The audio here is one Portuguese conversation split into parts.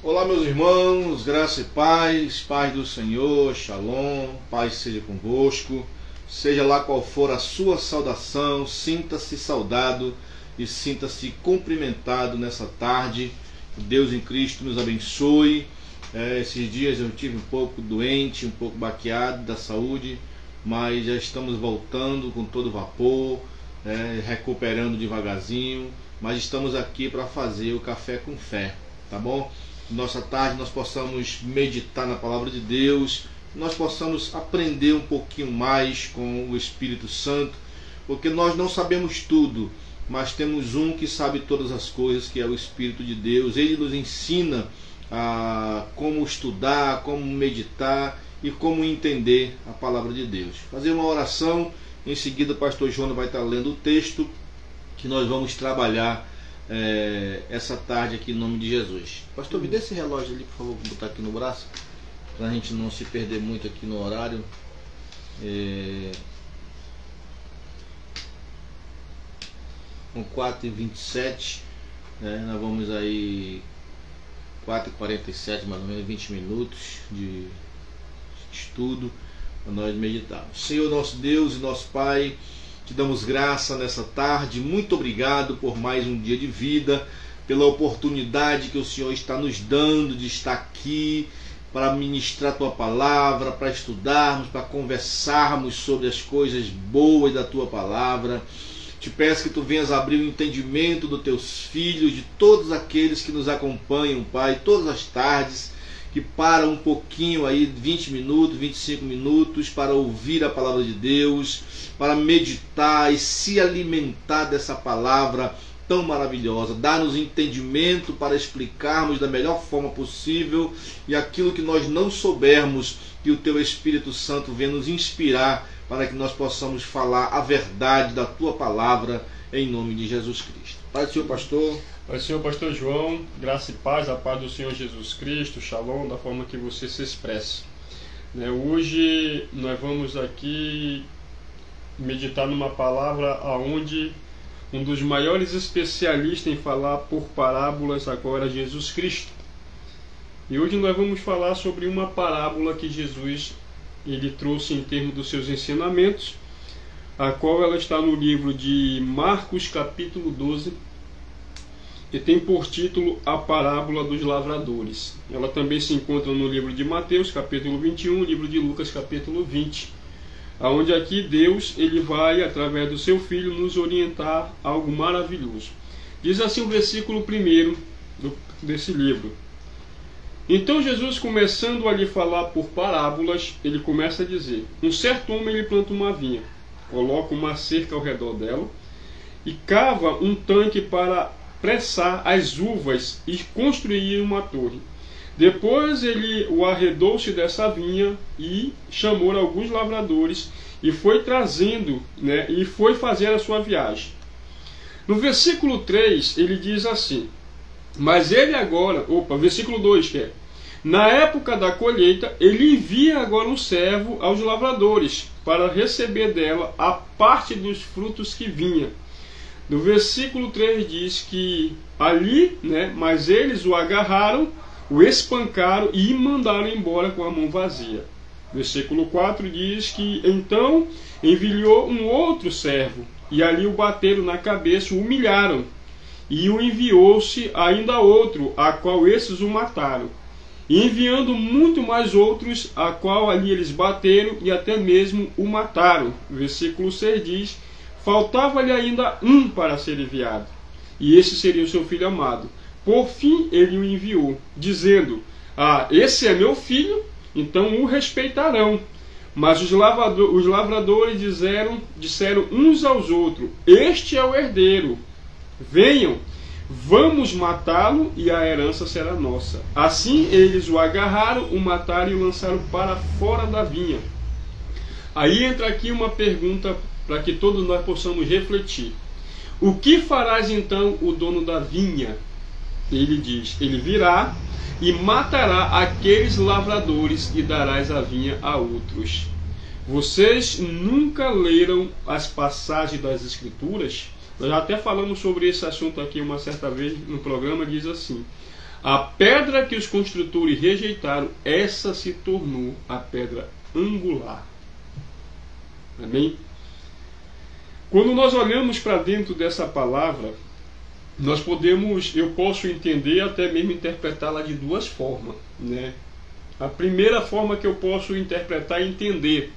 Olá, meus irmãos, graça e paz, paz do Senhor, shalom, paz seja convosco. Seja lá qual for a sua saudação, sinta-se saudado e sinta-se cumprimentado nessa tarde. Que Deus em Cristo nos abençoe. Esses dias eu tive um pouco doente, um pouco baqueado da saúde, mas já estamos voltando com todo vapor, recuperando devagarzinho, mas estamos aqui para fazer o café com fé, tá bom? Nossa tarde nós possamos meditar na palavra de Deus, nós possamos aprender um pouquinho mais com o Espírito Santo, porque nós não sabemos tudo, mas temos um que sabe todas as coisas, que é o Espírito de Deus. Ele nos ensina a como estudar, como meditar e como entender a palavra de Deus. Fazer uma oração, em seguida o pastor João vai estar lendo o texto que nós vamos trabalhar essa tarde aqui em nome de Jesus. Pastor, me dê esse relógio ali, por favor, vou botar aqui no braço, para a gente não se perder muito aqui no horário. Com 4h27, nós vamos aí 4h47, mais ou menos 20 minutos de estudo para nós meditarmos. Senhor nosso Deus e nosso Pai, te damos graça nessa tarde. Muito obrigado por mais um dia de vida, pela oportunidade que o Senhor está nos dando de estar aqui para ministrar a tua palavra, para estudarmos, para conversarmos sobre as coisas boas da tua palavra. Te peço que tu venhas abrir o entendimento dos teus filhos, de todos aqueles que nos acompanham, Pai, todas as tardes, que param um pouquinho aí, 20 minutos, 25 minutos, para ouvir a palavra de Deus, para meditar e se alimentar dessa palavra tão maravilhosa. Dá-nos entendimento para explicarmos da melhor forma possível, e aquilo que nós não soubermos, que o teu Espírito Santo venha nos inspirar para que nós possamos falar a verdade da tua palavra, em nome de Jesus Cristo. Pai do Senhor, pastor. Pai do Senhor, pastor João, graça e paz, a paz do Senhor Jesus Cristo, shalom, da forma que você se expressa. Hoje nós vamos aqui meditar numa palavra onde um dos maiores especialistas em falar por parábolas agora é Jesus Cristo. E hoje nós vamos falar sobre uma parábola que Jesus ele trouxe em termos dos seus ensinamentos, a qual ela está no livro de Marcos capítulo 12, e tem por título a parábola dos lavradores. Ela também se encontra no livro de Mateus capítulo 21, livro de Lucas capítulo 20, onde aqui Deus ele vai, através do seu Filho, nos orientar a algo maravilhoso. Diz assim o versículo 1 desse livro: Então Jesus, começando a lhe falar por parábolas, ele começa a dizer: Um certo homem ele planta uma vinha, coloca uma cerca ao redor dela e cava um tanque para pressar as uvas e construir uma torre. Depois ele o arredou-se dessa vinha e chamou alguns lavradores e foi trazendo, e foi fazer a sua viagem. No versículo 3 ele diz assim: Mas ele agora, versículo 2 que é: Na época da colheita, ele envia agora um servo aos lavradores para receber dela a parte dos frutos que vinha. No versículo 3 diz que ali, mas eles o agarraram, o espancaram e mandaram embora com a mão vazia. Versículo 4 diz que então enviou um outro servo, e ali o bateram na cabeça, o humilharam, e o enviou-se ainda outro, a qual esses o mataram. E enviando muito mais outros, a qual ali eles bateram e até mesmo o mataram. Versículo 6 diz: Faltava-lhe ainda um para ser enviado, e esse seria o seu filho amado. Por fim ele o enviou, dizendo: esse é meu filho, então o respeitarão. Mas os lavradores disseram uns aos outros: Este é o herdeiro, venham, vamos matá-lo e a herança será nossa. Assim eles o agarraram, o mataram e o lançaram para fora da vinha. Aí entra aqui uma pergunta para que todos nós possamos refletir. O que farás então o dono da vinha? Ele diz: ele virá e matará aqueles lavradores e darás a vinha a outros. Vocês nunca leram as passagens das Escrituras? Nós já até falamos sobre esse assunto aqui uma certa vez no programa. Diz assim: a pedra que os construtores rejeitaram, essa se tornou a pedra angular. Amém? Quando nós olhamos para dentro dessa palavra, eu posso entender, até mesmo interpretá-la de duas formas, né? A primeira forma que eu posso interpretar e entender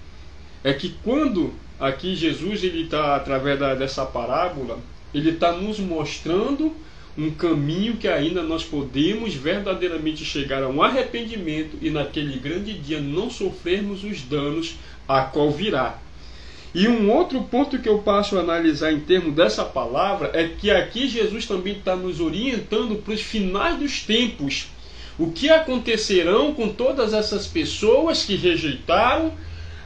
é que quando aqui Jesus ele está, através dessa parábola, ele está nos mostrando um caminho que ainda nós podemos verdadeiramente chegar a um arrependimento e naquele grande dia não sofrermos os danos a qual virá. E um outro ponto que eu passo a analisar em termos dessa palavra é que aqui Jesus também está nos orientando para os finais dos tempos. O que acontecerão com todas essas pessoas que rejeitaram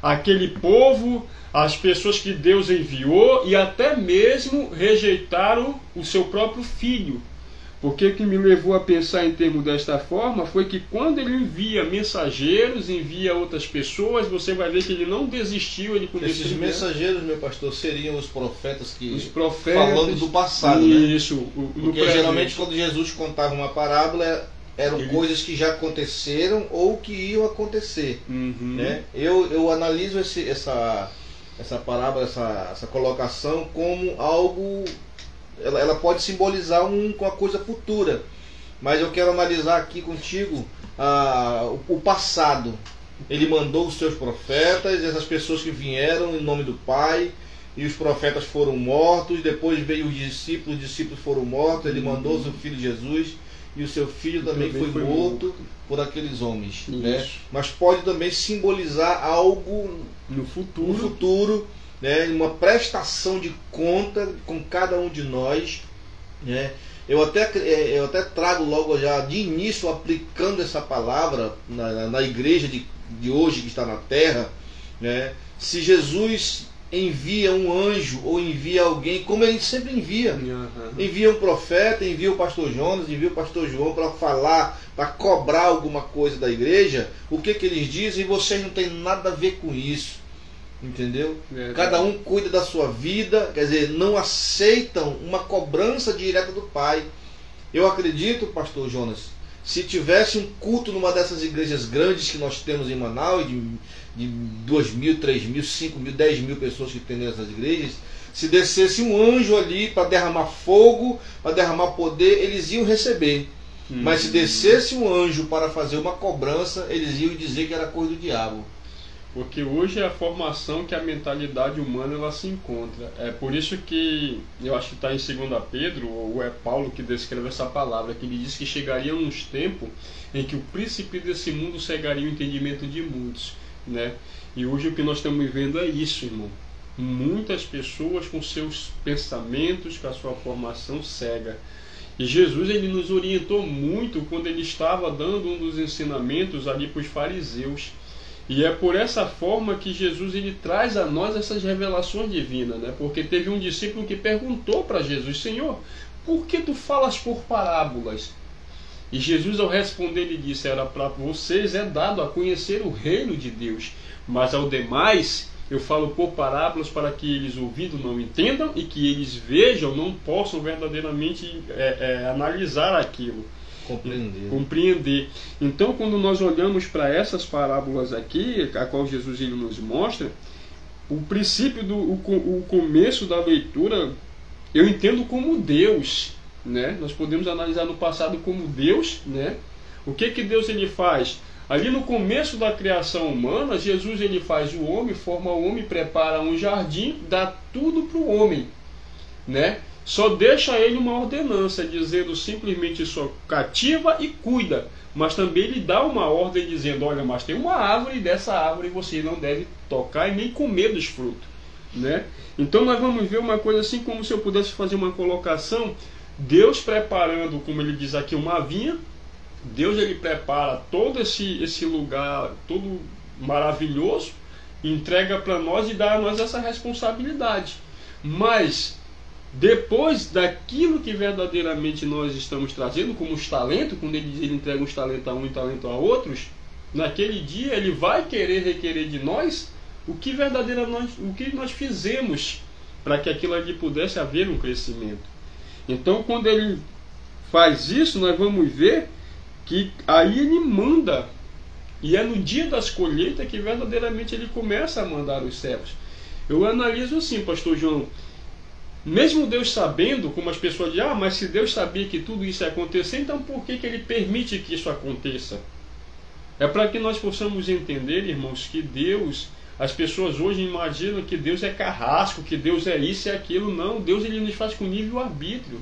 aquele povo, as pessoas que Deus enviou e até mesmo rejeitaram o seu próprio filho. Porque o que me levou a pensar em termos desta forma foi que quando ele envia mensageiros, envia outras pessoas, você vai ver que ele não desistiu. Ele Esses mensageiros, meu pastor, seriam os profetas que... Os profetas, falando do passado, isso, né? Porque geralmente quando Jesus contava uma parábola, eram coisas que já aconteceram ou que iam acontecer. Né? Eu analiso essa parábola, essa colocação como algo... Ela pode simbolizar uma coisa futura, mas eu quero analisar aqui contigo o passado. Ele mandou os seus profetas, essas pessoas que vieram em nome do Pai, e os profetas foram mortos. Depois veio os discípulos foram mortos. Ele mandou o seu filho Jesus, e o seu filho também foi morto por aqueles homens, né? Mas pode também simbolizar algo no futuro, né? Uma prestação de conta com cada um de nós, né? Eu até trago logo já de início, aplicando essa palavra na igreja de hoje que está na terra, né? Se Jesus envia um anjo ou envia alguém, como ele sempre envia, envia um profeta, envia o pastor Jonas, envia o pastor João para falar, para cobrar alguma coisa da igreja, o que eles dizem? Vocês não têm nada a ver com isso, entendeu? Cada um cuida da sua vida, quer dizer, não aceitam uma cobrança direta do Pai. Eu acredito, pastor Jonas, se tivesse um culto numa dessas igrejas grandes que nós temos em Manaus, de 2.000, 3.000, 5.000, 10.000 pessoas que tem nessas igrejas, se descesse um anjo ali para derramar fogo, para derramar poder, eles iam receber. Mas se descesse um anjo para fazer uma cobrança, eles iam dizer que era coisa do diabo. Porque hoje é a formação que a mentalidade humana ela se encontra. É por isso que eu acho que está em 2 Pedro, ou é Paulo que descreve essa palavra, que ele diz que chegaria uns tempos em que o príncipe desse mundo cegaria o entendimento de muitos, né? E hoje o que nós estamos vendo é isso, irmão. Muitas pessoas com seus pensamentos, com a sua formação cega. E Jesus ele nos orientou muito quando ele estava dando um dos ensinamentos ali para os fariseus. E é por essa forma que Jesus ele traz a nós essas revelações divinas, né? Porque teve um discípulo que perguntou para Jesus: Senhor, por que tu falas por parábolas? E Jesus, ao responder, ele disse: era para vocês é dado a conhecer o reino de Deus, mas ao demais eu falo por parábolas para que eles ouvindo não entendam e que eles vejam não possam verdadeiramente analisar aquilo. Compreender. Então, quando nós olhamos para essas parábolas aqui, a qual Jesus ele nos mostra, o princípio o começo da leitura, eu entendo como Deus, né? Nós podemos analisar no passado como Deus, né? O que Deus ele faz? Ali no começo da criação humana, Jesus ele faz o homem, forma o homem, prepara um jardim, dá tudo para o homem, né? Só deixa ele uma ordenança, dizendo simplesmente só cativa e cuida. Mas também ele dá uma ordem dizendo: olha, mas tem uma árvore e dessa árvore você não deve tocar e nem comer dos frutos, né? Então nós vamos ver uma coisa assim, como se eu pudesse fazer uma colocação. Deus preparando, como ele diz aqui, uma vinha. Deus ele prepara todo esse lugar, todo maravilhoso, entrega para nós e dá a nós essa responsabilidade. Mas depois daquilo que verdadeiramente nós estamos trazendo como os talentos, quando ele entrega os talentos a um e talento a outros, naquele dia ele vai requerer de nós o que verdadeiramente o que nós fizemos para que aquilo ali pudesse haver um crescimento. Então, quando ele faz isso, nós vamos ver que aí ele manda, e é no dia das colheitas que verdadeiramente ele começa a mandar os servos. Eu analiso assim, pastor João, mesmo Deus sabendo, como as pessoas dizem, mas se Deus sabia que tudo isso ia acontecer, então por que ele permite que isso aconteça? É para que nós possamos entender, irmãos, que Deus, as pessoas hoje imaginam que Deus é carrasco, que Deus é isso e aquilo. Não, Deus ele nos faz com livre-arbítrio.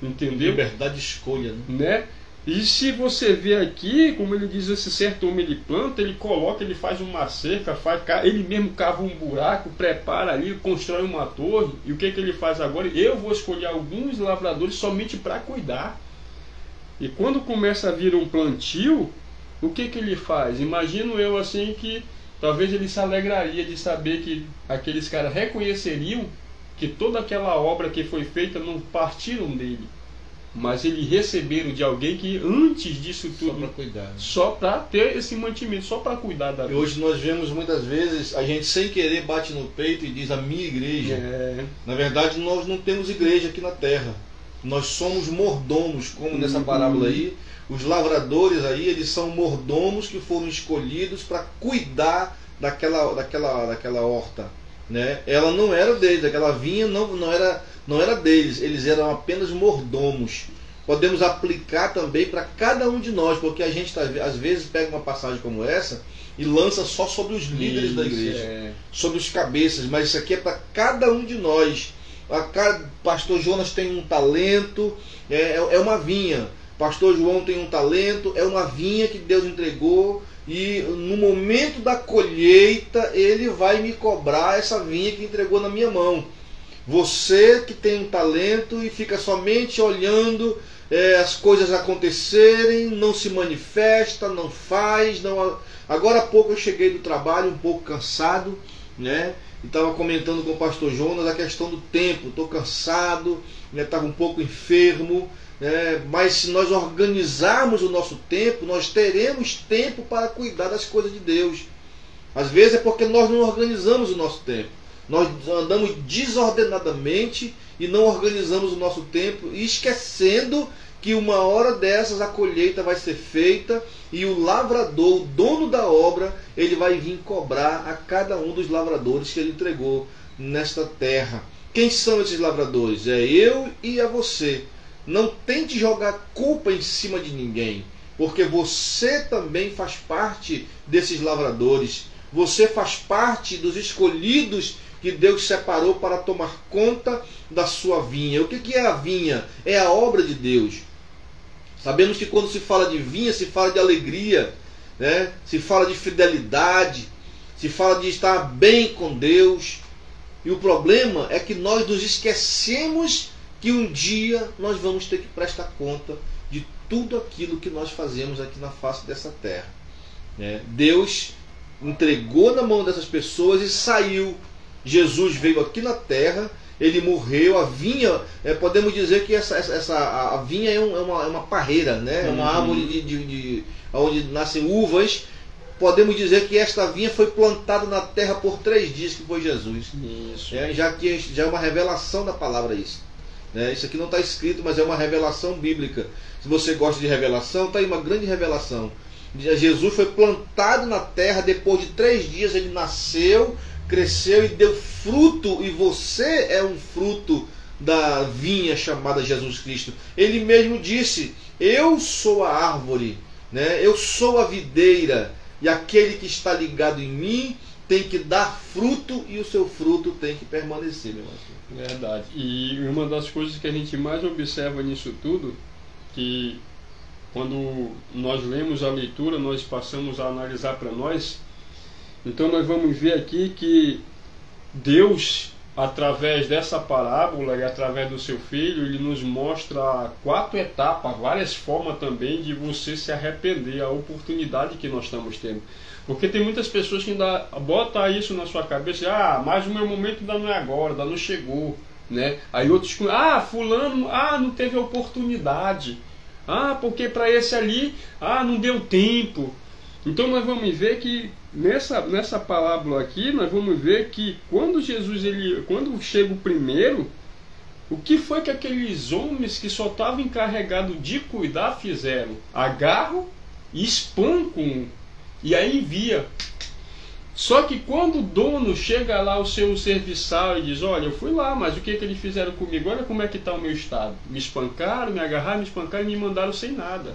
Entendeu? Liberdade de escolha, né? E se você vê aqui, como ele diz, esse certo homem ele planta, ele coloca, ele faz uma cerca, ele mesmo cava um buraco, prepara ali, constrói uma torre. E o que ele faz agora? Eu vou escolher alguns lavradores somente para cuidar. E quando começa a vir um plantio, o que ele faz? Imagino eu assim que talvez ele se alegraria de saber que aqueles caras reconheceriam que toda aquela obra que foi feita não partiram dele, mas eles receberam de alguém que antes disso tudo, só para cuidar, só para ter esse mantimento, só para cuidar da vida. E hoje nós vemos muitas vezes a gente sem querer bate no peito e diz a minha igreja. Na verdade nós não temos igreja aqui na terra, nós somos mordomos, como nessa parábola aí. Os lavradores aí, eles são mordomos que foram escolhidos para cuidar daquela horta, né? Ela não era deles, aquela vinha não era deles, eles eram apenas mordomos. Podemos aplicar também para cada um de nós, porque a gente às vezes pega uma passagem como essa e lança só sobre os líderes da igreja, sobre os cabeças, mas isso aqui é para cada um de nós. Pastor Jonas tem um talento, é uma vinha. Pastor João tem um talento, é uma vinha que Deus entregou, e no momento da colheita ele vai me cobrar essa vinha que entregou na minha mão. Você que tem um talento e fica somente olhando as coisas acontecerem, não se manifesta, não faz, não... Agora há pouco eu cheguei do trabalho um pouco cansado, né? E estava comentando com o pastor Jonas a questão do tempo. Estou cansado, estava um pouco enfermo, mas se nós organizarmos o nosso tempo, nós teremos tempo para cuidar das coisas de Deus. Às vezes é porque nós não organizamos o nosso tempo. Nós andamos desordenadamente e não organizamos o nosso tempo, e esquecendo que uma hora dessas a colheita vai ser feita e o lavrador, o dono da obra, ele vai vir cobrar a cada um dos lavradores que ele entregou nesta terra. Quem são esses lavradores? É eu e é você. Não tente jogar culpa em cima de ninguém, porque você também faz parte desses lavradores. Você faz parte dos escolhidos que Deus separou para tomar conta da sua vinha. O que é a vinha? É a obra de Deus. Sabemos que quando se fala de vinha, se fala de alegria, né? Se fala de fidelidade, se fala de estar bem com Deus. E o problema é que nós nos esquecemos que um dia nós vamos ter que prestar conta de tudo aquilo que nós fazemos aqui na face dessa terra. Deus entregou na mão dessas pessoas e saiu. Jesus veio aqui na terra, ele morreu. A vinha, podemos dizer que a vinha é uma parreira, né? É uma árvore onde nascem uvas. Podemos dizer que esta vinha foi plantada na terra por 3 dias, que foi Jesus. Isso. Já é uma revelação da palavra isso. Isso aqui não está escrito, mas é uma revelação bíblica. Se você gosta de revelação, está aí uma grande revelação. Jesus foi plantado na terra, depois de 3 dias ele nasceu, cresceu e deu fruto, e você é um fruto da vinha chamada Jesus Cristo. Ele mesmo disse: eu sou a árvore, eu sou a videira, e aquele que está ligado em mim tem que dar fruto, e o seu fruto tem que permanecer, meu irmão. Verdade. E uma das coisas que a gente mais observa nisso tudo, que quando nós lemos a leitura, nós passamos a analisar para nós. Então nós vamos ver aqui que Deus, através dessa parábola e através do seu filho, ele nos mostra 4 etapas, várias formas também de você se arrepender, a oportunidade que nós estamos tendo. Porque tem muitas pessoas que ainda botam isso na sua cabeça: mas o meu momento ainda não é agora, ainda não chegou, né? Aí outros, fulano, não teve oportunidade, porque para esse ali, não deu tempo. Então nós vamos ver que nessa parábola aqui, nós vamos ver que quando quando chega o primeiro, o que foi que aqueles homens que só estavam encarregados de cuidar fizeram? Agarram e espancam e aí envia. Só que quando o dono chega lá, o seu serviçal, e diz: olha, eu fui lá, mas o que eles fizeram comigo? Olha como é que está o meu estado. Me espancaram, me agarraram, me espancaram e me mandaram sem nada.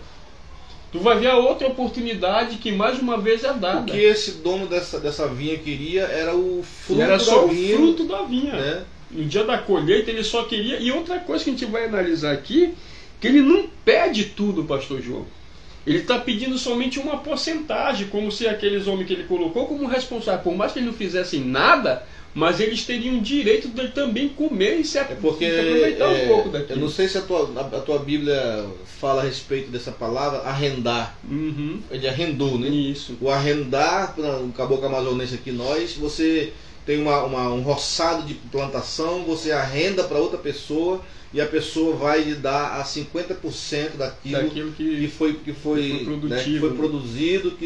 Tu vai ver a outra oportunidade que mais uma vez é dada. O que esse dono dessa vinha queria era o fruto era só da vinha, o fruto da vinha. Né? No dia da colheita ele só queria. E outra coisa que a gente vai analisar aqui, que ele não pede tudo, pastor João. Ele está pedindo somente uma porcentagem, como se aqueles homens que ele colocou como responsável, por mais que eles não fizessem nada, mas eles teriam direito de também comer e se aproveitar um pouco daquilo. Eu não sei se a tua Bíblia fala a respeito dessa palavra, arrendar. Uhum. Ele arrendou, né? Isso. O arrendar, no caboclo amazonense aqui você tem um roçado de plantação, você arrenda para outra pessoa e a pessoa vai lhe dar a 50% daquilo que foi produzido,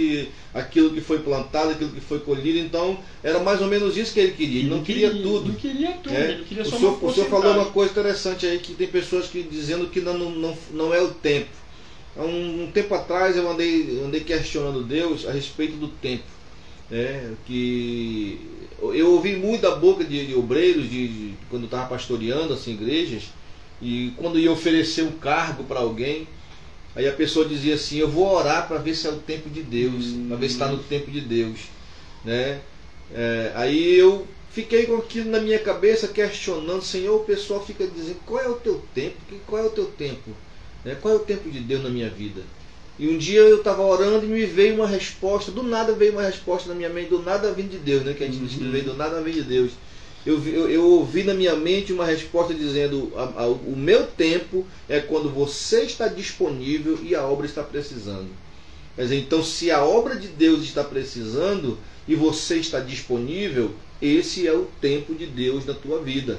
aquilo que foi plantado, aquilo que foi colhido. Então era mais ou menos isso que ele queria. Ele não queria tudo. Não queria tudo, ele queria só uma porcentagem. O senhor falou uma coisa interessante aí, que tem pessoas que dizendo que não é o tempo. Um tempo atrás eu andei questionando Deus a respeito do tempo. Que eu ouvi muito da boca de obreiros quando eu estava pastoreando assim, igrejas, e quando ia oferecer um cargo para alguém, aí a pessoa dizia assim: eu vou orar para ver se é o tempo de Deus, para ver se está no tempo de Deus, né? Aí eu fiquei com aquilo na minha cabeça questionando: Senhor, o pessoal fica dizendo qual é o teu tempo, qual é o teu tempo, né? Qual é o tempo de Deus na minha vida? E um dia eu estava orando e me veio uma resposta, do nada veio uma resposta na minha mente, do nada vindo de Deus, né? Que a gente diz que veio do nada vem de Deus. Eu ouvi na minha mente uma resposta dizendo: o meu tempo é quando você está disponível e a obra está precisando. Quer dizer, então se a obra de Deus está precisando e você está disponível, esse é o tempo de Deus na tua vida.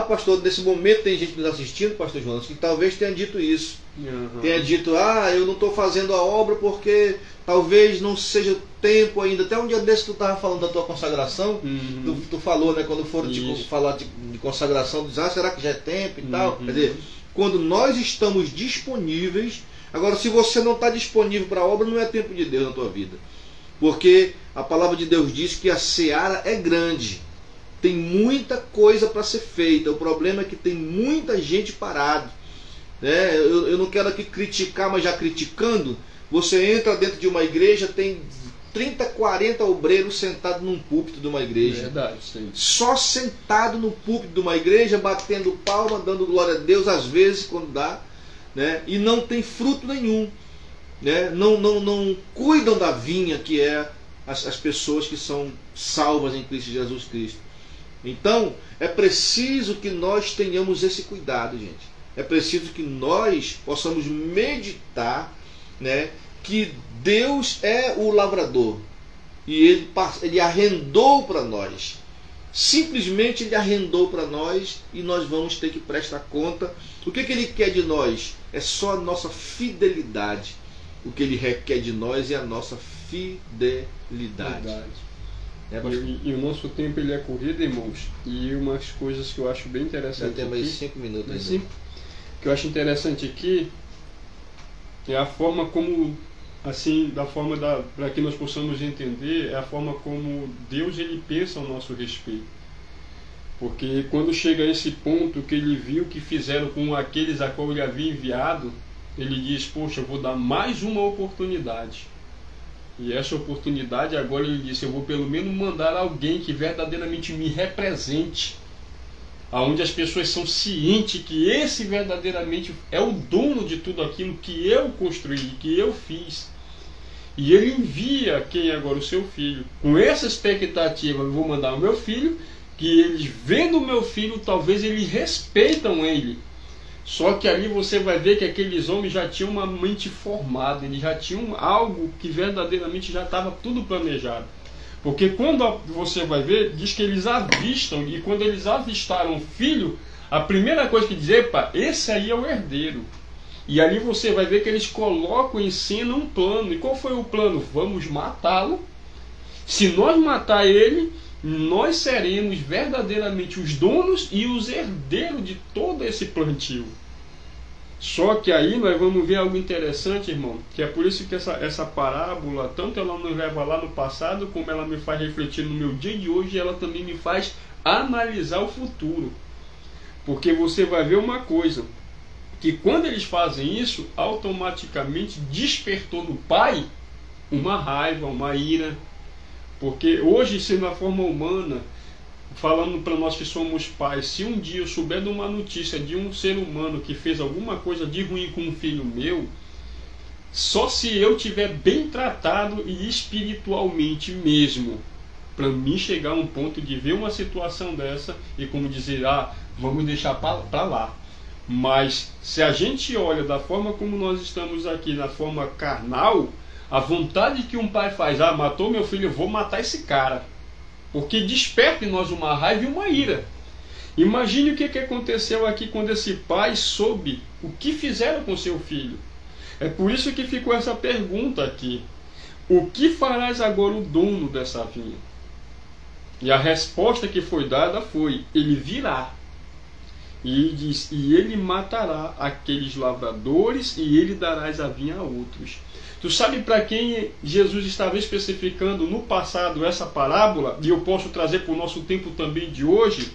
Pastor, nesse momento tem gente nos assistindo, pastor João, que talvez tenha dito isso. Uhum. Tenha dito: eu não estou fazendo a obra porque talvez não seja o tempo ainda. Até um dia desse tu estava falando da tua consagração. Uhum. Tu falou, né, quando foram falar de consagração, tu diz: será que já é tempo e tal? Quer dizer, quando nós estamos disponíveis. Agora, se você não está disponível para a obra, não é tempo de Deus na tua vida. Porque a palavra de Deus diz que a seara é grande. Tem muita coisa para ser feita. O problema é que tem muita gente parada. Eu não quero aqui criticar, mas já criticando, você entra dentro de uma igreja, tem 30, 40 obreiros sentados num púlpito de uma igreja. Verdade, sim. Só sentado no púlpito de uma igreja, batendo palma, dando glória a Deus, às vezes, quando dá, né? E não tem fruto nenhum. Não cuidam da vinha, que é as pessoas que são salvas em Cristo Jesus Cristo. Então, é preciso que nós tenhamos esse cuidado, gente. É preciso que nós possamos meditar, né, que Deus é o lavrador. E Ele arrendou para nós. Simplesmente Ele arrendou para nós e nós vamos ter que prestar conta. O que Ele quer de nós? É só a nossa fidelidade. O que Ele requer de nós é a nossa fidelidade. Verdade. E o nosso tempo ele é corrido, irmãos. E umas coisas que eu acho bem interessantes. Já temos 5 minutos ainda. Que eu acho interessante aqui é a forma como, assim, para que nós possamos entender, é a forma como Deus ele pensa ao nosso respeito. Porque quando chega a esse ponto que ele viu que fizeram com aqueles a qual ele havia enviado, ele diz: poxa, eu vou dar mais uma oportunidade. E essa oportunidade agora ele disse: eu vou pelo menos mandar alguém que verdadeiramente me represente, aonde as pessoas são cientes que esse verdadeiramente é o dono de tudo aquilo que eu construí, que eu fiz. E ele envia quem agora? O seu filho. Com essa expectativa, eu vou mandar o meu filho, que eles vendo o meu filho, talvez eles respeitam ele. Só que ali você vai ver que aqueles homens já tinham uma mente formada, eles já tinham algo que verdadeiramente já estava tudo planejado. Porque quando você vai ver, diz que eles avistam, e quando eles avistaram o filho, a primeira coisa que diz: epa, esse aí é o herdeiro. E ali você vai ver que eles colocam em cena um plano. E qual foi o plano? Vamos matá-lo Se nós matar ele, nós seremos verdadeiramente os donos e os herdeiros de todo esse plantio. Só que aí nós vamos ver algo interessante, irmão, que é por isso que essa parábola, tanto ela nos leva lá no passado, como ela me faz refletir no meu dia de hoje, ela também me faz analisar o futuro. Porque você vai ver uma coisa, que quando eles fazem isso, automaticamente despertou no pai uma raiva, uma ira. Porque hoje, sendo a forma humana, falando para nós que somos pais, se um dia eu souber de uma notícia de um ser humano que fez alguma coisa de ruim com um filho meu, só se eu tiver bem tratado e espiritualmente mesmo, para mim chegar a um ponto de ver uma situação dessa e como dizer, vamos deixar para lá. Mas se a gente olha da forma como nós estamos aqui, na forma carnal, a vontade que um pai faz, matou meu filho, eu vou matar esse cara. Porque desperta em nós uma raiva e uma ira. Imagine o que aconteceu aqui quando esse pai soube o que fizeram com seu filho. É por isso que ficou essa pergunta aqui. O que farás agora o dono dessa vinha? E a resposta que foi dada foi, ele virá. E diz, e ele matará aqueles lavradores e ele darás a vinha a outros. Tu sabe para quem Jesus estava especificando no passado essa parábola, e eu posso trazer para o nosso tempo também de hoje?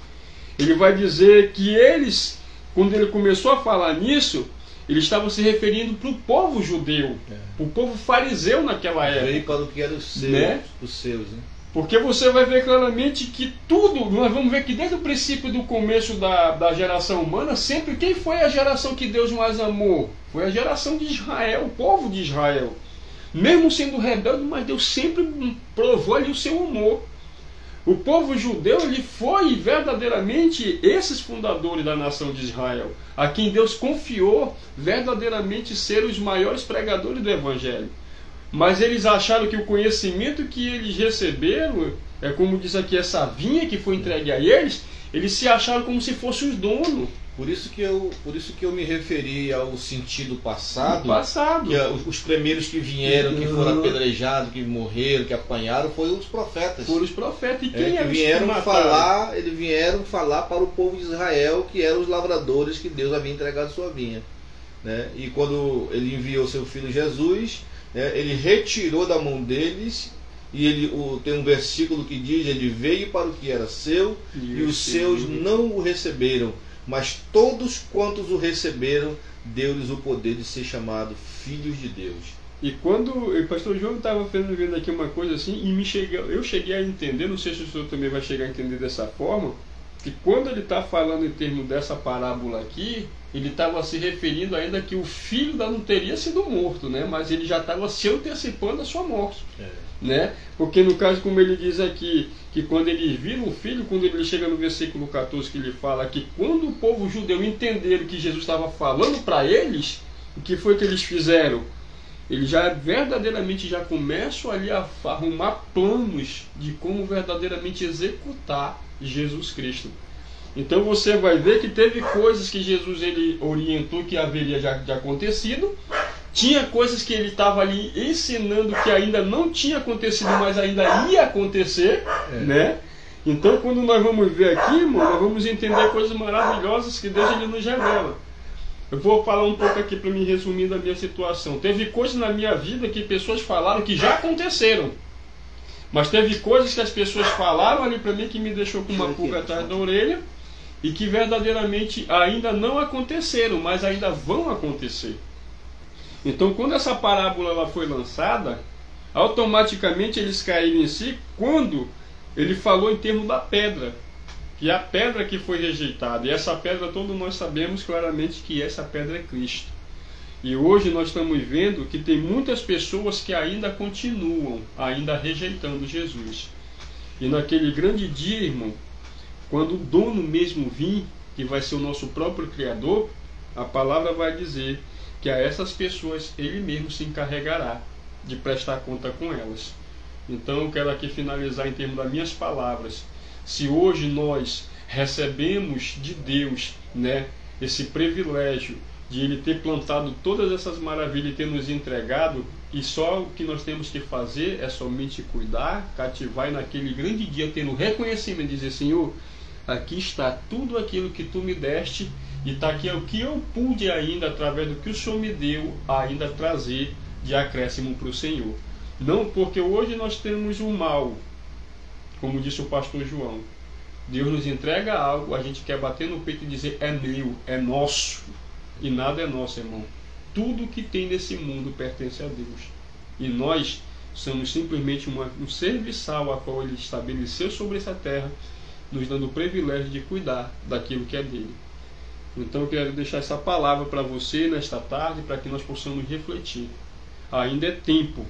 Ele vai dizer que eles, quando ele começou a falar nisso, ele estava se referindo para o povo judeu, para o povo fariseu naquela época. Veio para o que era os seus, né? Os seus, né? Porque você vai ver claramente que tudo, nós vamos ver que desde o princípio do começo da geração humana, sempre quem foi a geração que Deus mais amou? Foi a geração de Israel, o povo de Israel. Mesmo sendo rebelde, mas Deus sempre provou ali o seu amor. O povo judeu, ele foi verdadeiramente esses fundadores da nação de Israel, a quem Deus confiou verdadeiramente ser os maiores pregadores do Evangelho. Mas eles acharam que o conhecimento que eles receberam, é como diz aqui, essa vinha que foi entregue a eles, eles se acharam como se fossem os donos. Por isso que eu me referi ao sentido passado. Que os primeiros que vieram, que foram apedrejados, que morreram, que apanharam, foram os profetas. Foram os profetas. E quem que vieram falar para o povo de Israel, que eram os lavradores que Deus havia entregado sua vinha. Né? E quando ele enviou seu filho Jesus, ele retirou da mão deles, e tem um versículo que diz, ele veio para o que era seu, e os seus não o receberam, mas todos quantos o receberam, deu-lhes o poder de ser chamado filhos de Deus. E quando o pastor João estava vendo aqui uma coisa assim, e eu cheguei a entender, não sei se o senhor também vai chegar a entender dessa forma, que quando ele está falando em termos dessa parábola aqui, ele estava se referindo ainda que o filho não teria sido morto, né? Mas ele já estava se antecipando a sua morte. Né? Porque no caso, como ele diz aqui, que quando eles viram o filho, quando ele chega no versículo 14, que ele fala que quando o povo judeu entenderam que Jesus estava falando para eles, o que foi que eles fizeram? Eles já verdadeiramente já começam ali a arrumar planos de como verdadeiramente executar Jesus Cristo. Então você vai ver que teve coisas que Jesus ele orientou que haveria já acontecido. Tinha coisas que ele estava ali ensinando que ainda não tinha acontecido, mas ainda ia acontecer, né? Então, quando nós vamos ver aqui, irmão, nós vamos entender coisas maravilhosas que Deus ele nos revela. Eu vou falar um pouco aqui para me resumir da minha situação. Teve coisas na minha vida que pessoas falaram que já aconteceram. Mas teve coisas que as pessoas falaram ali para mim que me deixou com uma pulga atrás da orelha e que verdadeiramente ainda não aconteceram, mas ainda vão acontecer. Então, quando essa parábola ela foi lançada, automaticamente eles caíram em si quando ele falou em termos da pedra, que é a pedra que foi rejeitada. E essa pedra, todos nós sabemos claramente que essa pedra é Cristo. E hoje nós estamos vendo que tem muitas pessoas que ainda continuam, ainda rejeitando Jesus. E naquele grande dia, irmão, quando o dono mesmo vir, que vai ser o nosso próprio Criador, a palavra vai dizer que a essas pessoas ele mesmo se encarregará de prestar conta com elas. Então eu quero aqui finalizar em termos das minhas palavras. Se hoje nós recebemos de Deus, né, esse privilégio de Ele ter plantado todas essas maravilhas e ter nos entregado, e só o que nós temos que fazer é somente cuidar, cativar, e naquele grande dia tendo reconhecimento, dizer: Senhor, aqui está tudo aquilo que Tu me deste, e está aqui o que eu pude ainda, através do que o Senhor me deu, ainda trazer de acréscimo para o Senhor. Não porque hoje nós temos o mal, como disse o pastor João. Deus nos entrega algo, a gente quer bater no peito e dizer: é meu, é nosso. E nada é nosso, irmão. Tudo que tem nesse mundo pertence a Deus. E nós somos simplesmente um serviçal a qual Ele estabeleceu sobre essa terra, nos dando o privilégio de cuidar daquilo que é dele. Então eu quero deixar essa palavra para você nesta tarde, para que nós possamos refletir. Ainda é tempo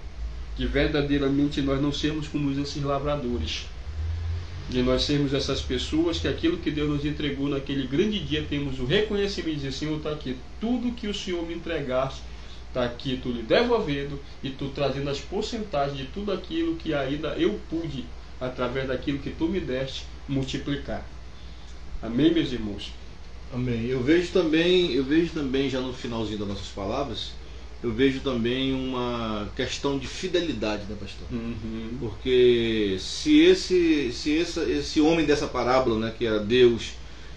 de verdadeiramente nós não sermos como esses lavradores, de nós sermos essas pessoas que aquilo que Deus nos entregou naquele grande dia, temos o reconhecimento de dizer: Senhor, está aqui tudo que o Senhor me entregaste, está aqui tu lhe devolvendo, e tu trazendo as porcentagens de tudo aquilo que ainda eu pude, através daquilo que tu me deste, multiplicar. Amém, meus irmãos? Amém. Eu vejo também já no finalzinho das nossas palavras, eu vejo também uma questão de fidelidade, né, pastor? Uhum. Porque se esse homem dessa parábola, né, que era Deus,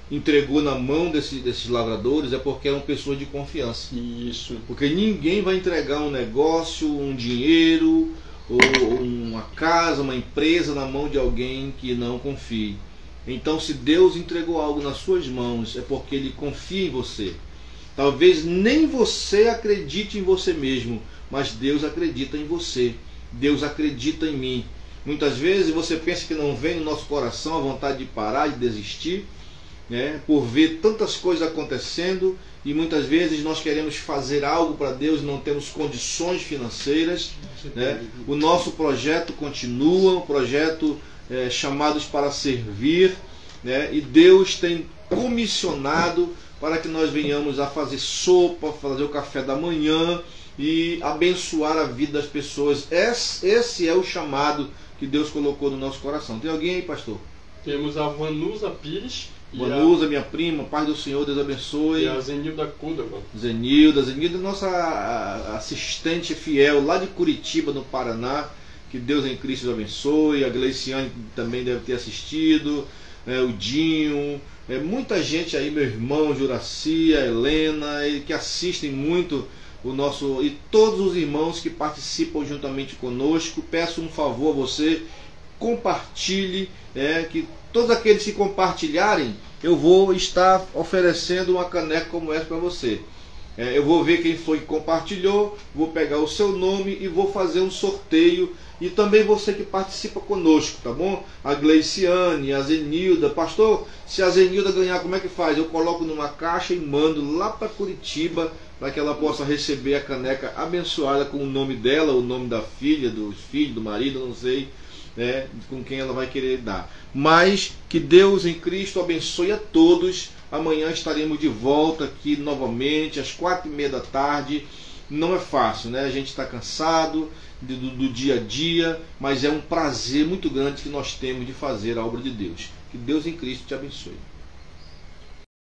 entregou na mão desses lavradores, é porque eram pessoas de confiança. Isso. Porque ninguém vai entregar um negócio, um dinheiro, ou uma casa, uma empresa na mão de alguém que não confie. Então, se Deus entregou algo nas suas mãos, é porque Ele confia em você. Talvez nem você acredite em você mesmo, mas Deus acredita em você. Deus acredita em mim. Muitas vezes você pensa que não vem no nosso coração a vontade de parar, de desistir, né, por ver tantas coisas acontecendo, e muitas vezes nós queremos fazer algo para Deus e não temos condições financeiras, né? O nosso projeto continua, um projeto chamados para servir, né? E Deus tem comissionado para que nós venhamos a fazer sopa, fazer o café da manhã e abençoar a vida das pessoas. Esse é o chamado que Deus colocou no nosso coração. Tem alguém aí, pastor? Temos a Vanusa Pires. Vanusa, minha prima, paz do Senhor, Deus abençoe. E a Zenilda Kudava. Zenilda é nossa assistente fiel lá de Curitiba, no Paraná. Que Deus em Cristo os abençoe. A Gleiciane também deve ter assistido. O Dinho, muita gente aí, meu irmão Juraci, a Helena, que assistem muito o nosso, e todos os irmãos que participam juntamente conosco. Peço um favor a você: compartilhe, que todos aqueles que compartilharem, eu vou estar oferecendo uma caneca como essa para você. Eu vou ver quem foi que compartilhou, vou pegar o seu nome e vou fazer um sorteio. E também você que participa conosco, tá bom? A Gleiciane, a Zenilda. Pastor, se a Zenilda ganhar, como é que faz? Eu coloco numa caixa e mando lá para Curitiba, para que ela possa receber a caneca abençoada com o nome dela, o nome da filha, dos filhos, do marido, não sei, com quem ela vai querer dar. Mas que Deus em Cristo abençoe a todos. Amanhã estaremos de volta aqui novamente às 4h30 da tarde. Não é fácil, né? A gente está cansado do dia a dia, mas é um prazer muito grande que nós temos de fazer a obra de Deus. Que Deus em Cristo te abençoe.